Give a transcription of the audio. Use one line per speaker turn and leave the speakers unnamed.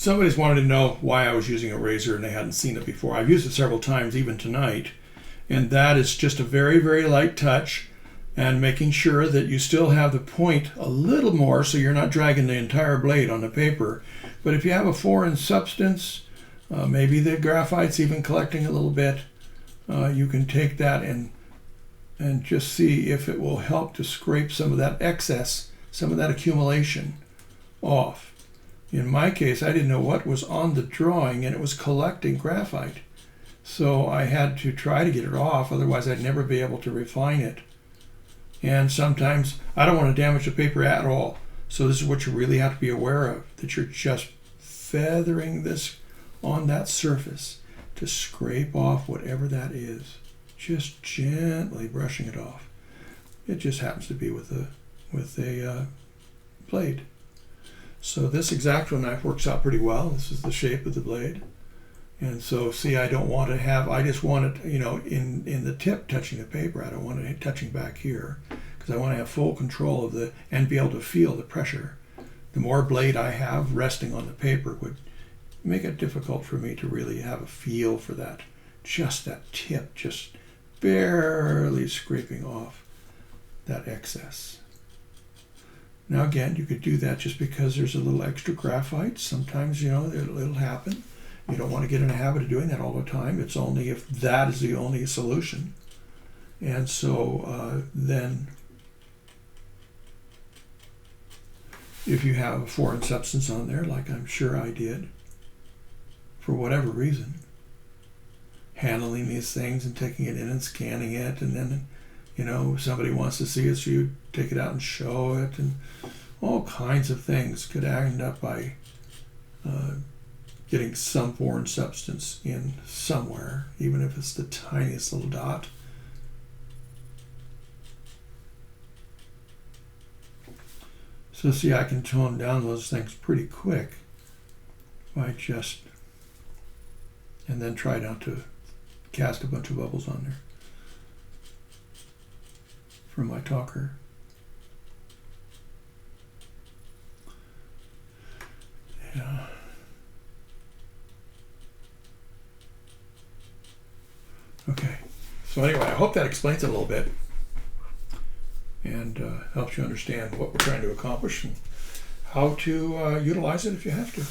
Somebody's wanted to know why I was using a razor and they hadn't seen it before. I've used it several times, even tonight, and that is just a very, very light touch and making sure that you still have the point a little more so you're not dragging the entire blade on the paper. But if you have a foreign substance, maybe the graphite's even collecting a little bit, you can take that and just see if it will help to scrape some of that excess, some of that accumulation off. In my case, I didn't know what was on the drawing, and it was collecting graphite. So I had to try to get it off, otherwise I'd never be able to refine it. And sometimes I don't want to damage the paper at all. So this is what you really have to be aware of, that you're just feathering this on that surface to scrape off whatever that is. Just gently brushing it off. It just happens to be with a blade. So this X-acto knife works out pretty well. This is the shape of the blade. And so see, I don't want to have, I just want it, in the tip touching the paper. I don't want it touching back here because I want to have full control of and be able to feel the pressure. The more blade I have resting on the paper would make it difficult for me to really have a feel for that. Just that tip, just barely scraping off that excess. Now again, you could do that just because there's a little extra graphite. Sometimes, it'll happen. You don't want to get in a habit of doing that all the time. It's only if that is the only solution. And so then if you have a foreign substance on there, like I'm sure I did, for whatever reason, handling these things and taking it in and scanning it, and then somebody wants to see it, so you take it out and show it, and all kinds of things could end up by getting some foreign substance in somewhere, even if it's the tiniest little dot. So see, I can tone down those things pretty quick by and then try not to cast a bunch of bubbles on there from my talker. Yeah. Okay. So anyway, I hope that explains it a little bit and helps you understand what we're trying to accomplish and how to utilize it if you have to.